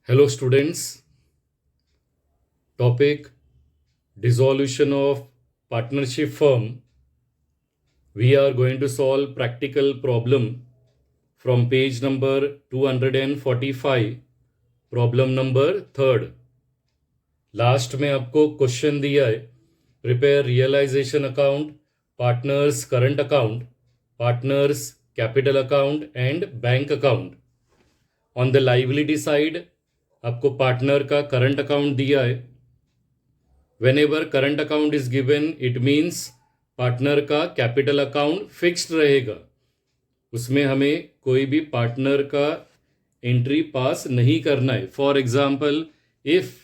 Hello students, topic dissolution of partnership firm. We are going to solve practical problem from page number 245, problem number 3rd. Last में आपको question दिया है, prepare realization account, partners current account, partners capital account and bank account. On the liability side आपको partner का current account दिया है. Whenever current account is given, it means partner का capital account fixed रहेगा, उसमें हमें कोई भी पार्टनर का एंट्री पास नहीं करना है. For example, if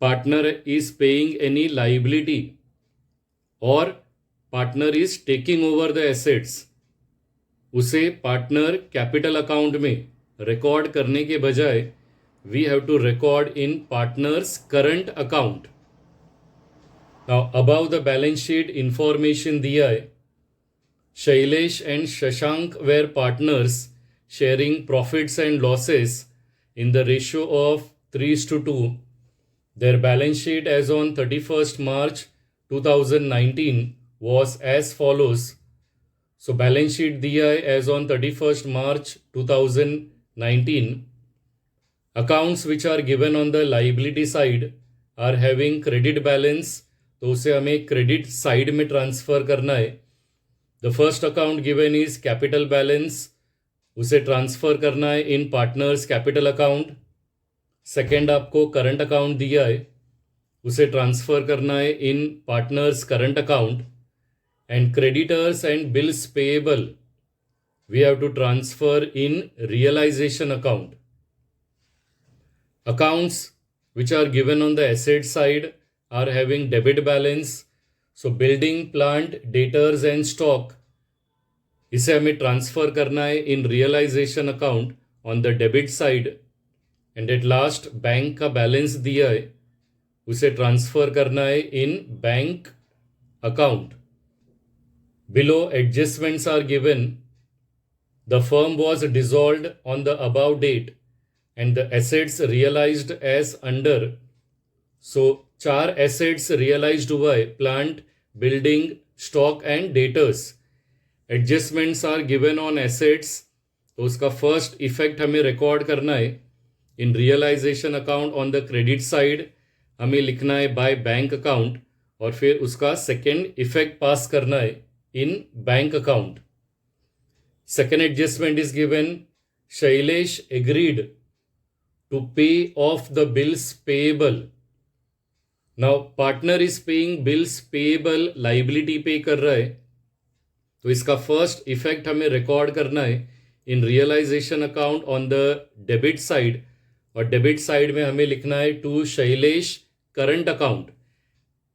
partner is paying any liability और partner is taking over the assets, उसे पार्टनर कैपिटल अकाउंट में रिकॉर्ड करने के बजाय we have to record in partner's current account. Now above the balance sheet information दिया है, Shailesh and Shashank were partners sharing profits and losses in the ratio of 3:2. Their balance sheet as on 31st March 2019 was as follows. So balance sheet दिया है as on 31st March 2019. Accounts which are given on the liability side are having credit balance, तो उसे हमें credit side में transfer करना है. The first account given is capital balance, उसे transfer करना है in partners capital account. Second आपको करंट अकाउंट दिया है, उसे ट्रांसफर करना है in partners current account. And creditors and bills payable we have to transfer in realisation account. Accounts which are given on the asset side are having debit balance. So building, plant, debtors and stock, इसे हमें transfer करना है in realisation account on the debit side. And at last bank का balance दिया है, उसे transfer करना है in bank account. Below adjustments are given. The firm was dissolved on the above date and the assets realized as under. So 4 assets realized हुआ है, plant, building, stock and debtors. Adjustments are given on assets, तो उसका first effect हमें record करना है in realisation account. On the credit side हमें लिखना है बाय बैंक अकाउंट, और फिर उसका सेकेंड इफेक्ट पास करना है in bank account. Second adjustment is given. Shailesh agreed to pay off the bills payable. Now partner is paying bills payable, liability पे कर रहा है, तो इसका फर्स्ट इफेक्ट हमें रिकॉर्ड करना है in realisation account on the debit side. और डेबिट साइड में हमें लिखना है to Shailesh current account.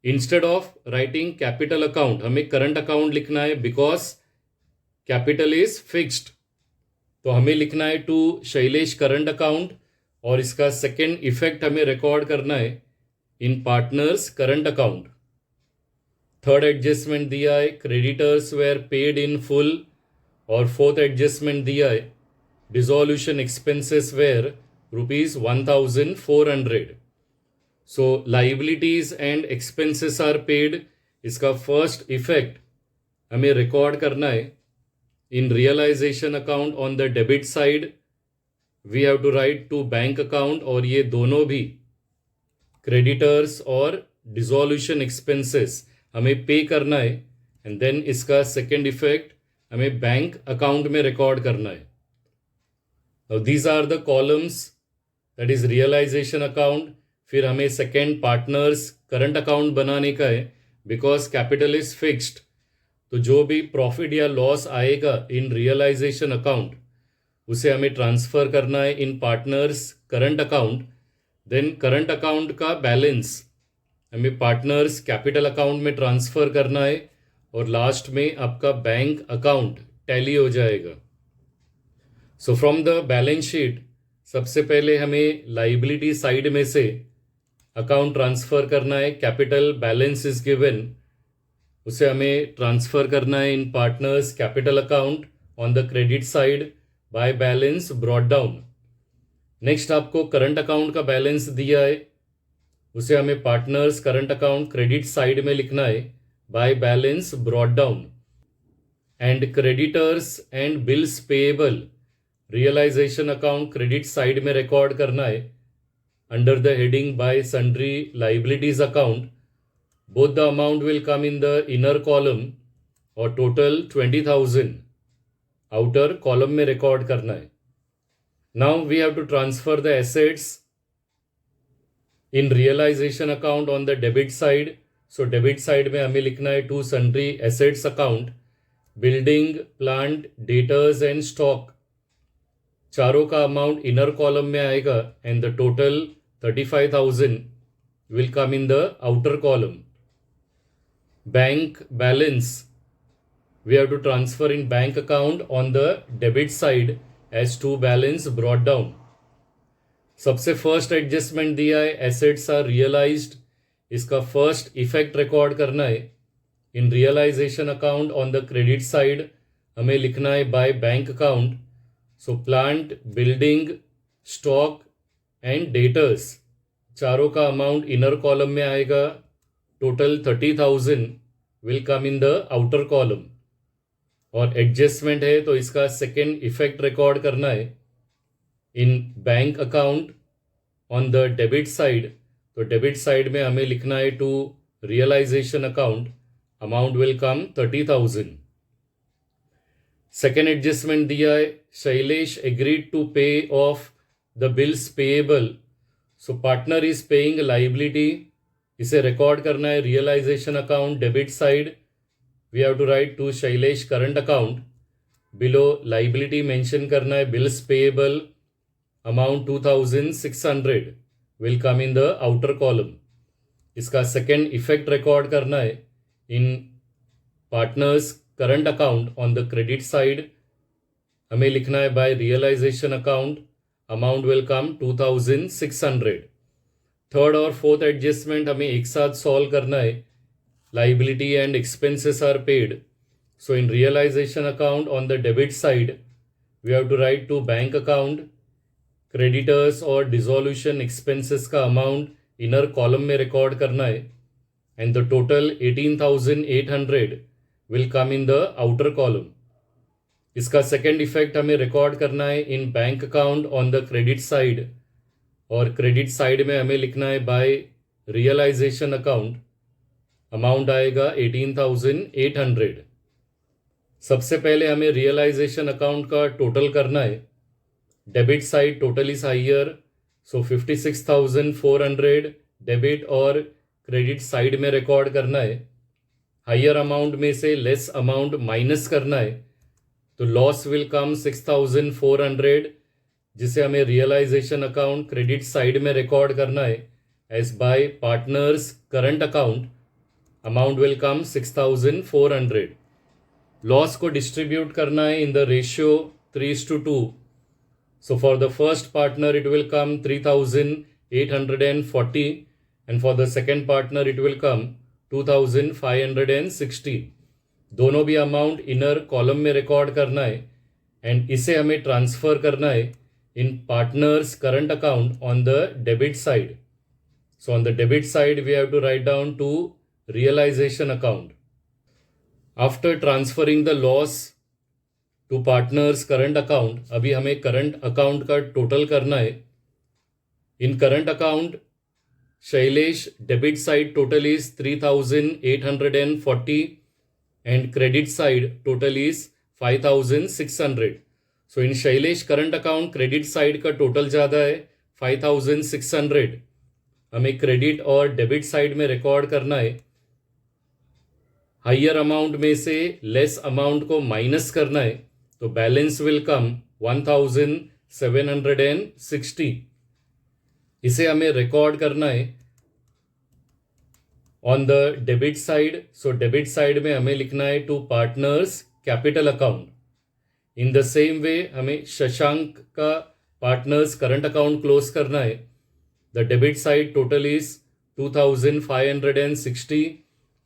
Instead of writing capital account हमें करंट अकाउंट लिखना है, बिकॉज कैपिटल इज फिक्स्ड, तो हमें लिखना है टू शैलेश करंट अकाउंट. और इसका सेकेंड इफेक्ट हमें रिकॉर्ड करना है in partners current account. Third adjustment दिया है, creditors were paid in full. और फोर्थ एडजस्टमेंट दिया है, dissolution expenses were ₹1,400. So liabilities and expenses are paid, इसका फर्स्ट इफेक्ट हमें रिकॉर्ड करना है in realisation account on the debit side. We have to write to bank account, और ये दोनों भी क्रेडिटर्स और डिसॉल्यूशन एक्सपेंसेस हमें पे करना है. एंड देन इसका सेकेंड इफेक्ट हमें बैंक अकाउंट में रिकॉर्ड करना है. Now these are the columns, that is realization account. फिर हमें सेकेंड पार्टनर्स करंट अकाउंट बनाने का है, बिकॉज कैपिटल इज फिक्स्ड. तो जो भी प्रॉफिट या लॉस आएगा इन रियलाइजेशन अकाउंट, उसे हमें ट्रांसफ़र करना है in partners current account. Then current account का बैलेंस हमें पार्टनर्स कैपिटल अकाउंट में ट्रांसफ़र करना है, और लास्ट में आपका बैंक अकाउंट टैली हो जाएगा. So from the balance sheet सबसे पहले हमें लाइबिलिटी साइड में से अकाउंट ट्रांसफ़र करना है. कैपिटल बैलेंस इज गिवन, उसे हमें ट्रांसफ़र करना है in partners capital account on the credit side by balance brought down. Next आपको करंट अकाउंट का बैलेंस दिया है, उसे हमें partners current account credit side में लिखना है by balance brought down, and creditors and bills payable realisation account credit side में रिकॉर्ड करना है under the heading by sundry liabilities account. Both the amount will come in the inner column और total 20,000 outer column में record करना है. Now we have to transfer the assets in realisation account on the debit side. So debit side में हमें लिखना है to sundry assets account, building, plant, debtors and stock. चारों का अमाउंट इनर कॉलम में आएगा and the total 35,000 will come in the outer column. Bank balance we have to transfer in bank account on the debit side as to balance brought down. सबसे first adjustment दिया है assets are realised, इसका first effect record करना है. In realisation account on the credit side हमें लिखना है by bank account. So plant, building, stock and debtors, चारों का अमाउंट इनर कॉलम में आएगा. Total 30,000 will come in the outer column. और एडजस्टमेंट है तो इसका सेकेंड इफेक्ट रिकॉर्ड करना है in bank account on the debit side. तो डेबिट साइड में हमें लिखना है to realization account, amount will come 30,000. Second adjustment दिया है Shailesh agreed to pay off the bills payable. So partner is paying liability, इसे रिकॉर्ड करना है realization account debit side. We have to write to Shailesh current account. Below liability mention करना है bills payable, amount 2,600 will come in the outer column. इसका second effect record करना है in partners current account on the credit side. हमें लिखना है by realization account, amount will come 2,600. Third और fourth adjustment हमें एक साथ सॉल्व करना है. Liability and expenses are paid. So in realization account on the debit side, we have to write to bank account, creditors और dissolution expenses का amount inner column में record करना है and the total 18,800 will come in the outer column. इसका second effect हमें record करना है in bank account on the credit side और credit side में हमें लिखना है by realization account, अमाउंट आएगा 18,800. सबसे पहले हमें रियलाइजेशन अकाउंट का टोटल करना है. Debit side total is higher, so 56,400 debit और क्रेडिट साइड में रिकॉर्ड करना है. हाइयर अमाउंट में से लेस अमाउंट माइनस करना है तो लॉस विल कम 6,400, जिसे हमें रियलाइजेशन अकाउंट क्रेडिट साइड में रिकॉर्ड करना है as by partners current account, amount will come 6,400. Loss को डिस्ट्रीब्यूट करना है in the ratio 3:2. So for the first partner it will come 3,840 and for the second partner it will come 2,560. दोनों भी amount inner column में record करना है and इसे हमें ट्रांसफर करना है in partners current account on the debit side. So on the debit side we have to write down to realization account. After transferring the loss to partners current account, अभी हमें current account का total करना है. In current account, Shailesh debit side total is 3,840 and credit side total is 5,600. So in Shailesh current account credit side का total ज़्यादा है 5,600. हमें credit और डेबिट साइड में रिकॉर्ड करना है. हाइयर अमाउंट में से लेस अमाउंट को माइनस करना है तो बैलेंस विल कम 1,760. इसे हमें रिकॉर्ड करना है on the debit side. So debit side में हमें लिखना है to partners capital account. In the same way हमें शशांक का पार्टनर्स करंट अकाउंट क्लोज करना है. The debit side total is 2,560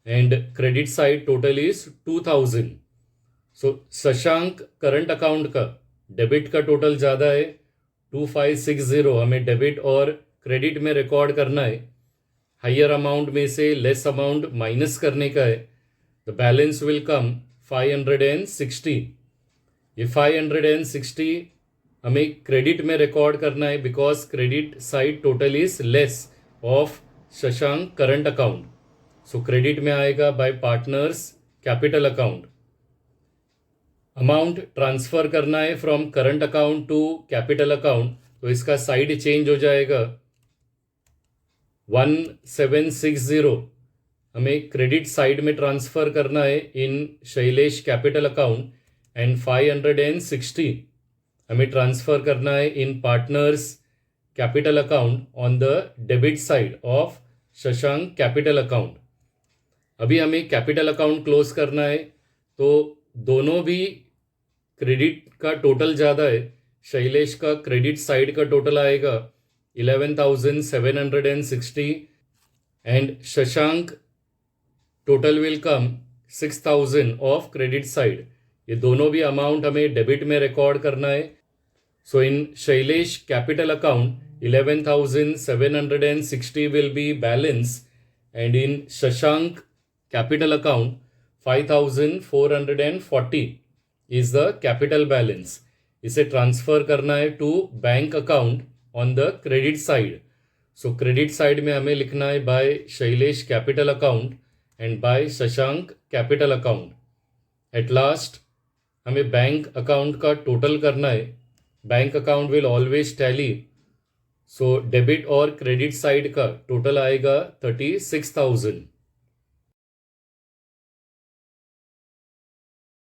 and credit side total is 2,000. So Shashank current account का debit का टोटल ज़्यादा है 2560 हमें डेबिट और क्रेडिट में रिकॉर्ड करना है। हायर अमाउंट में से लेस अमाउंट माइनस करने का है। The balance will come 560। ये 560 हमें क्रेडिट में रिकॉर्ड करना है because credit side total is less of Shashank current account. So credit में आएगा by partners capital account. Amount transfer करना है from current account to capital account, तो इसका साइड चेंज हो जाएगा। 1760 हमें क्रेडिट साइड में ट्रांसफर करना है in Shailesh capital account and 560 हमें ट्रांसफर करना है in partners capital account on the debit side of Shashank capital account. अभी हमें कैपिटल अकाउंट क्लोज करना है, तो दोनों भी क्रेडिट का टोटल ज़्यादा है। शैलेश का क्रेडिट साइड का टोटल आएगा 11,760 and Shashank total will come 6,000 of credit side. ये दोनों भी अमाउंट हमें डेबिट में रिकॉर्ड करना है। So in Shailesh capital account 11,760 will be balance and in Shashank capital account 5,440 is the capital balance. इसे ट्रांसफर करना है to bank account on the credit side. So credit side में हमें लिखना है by Shailesh capital account and by Shashank capital account. At last हमें bank account का total करना है। Bank account will always tally, so debit और क्रेडिट साइड का टोटल आएगा 36,000।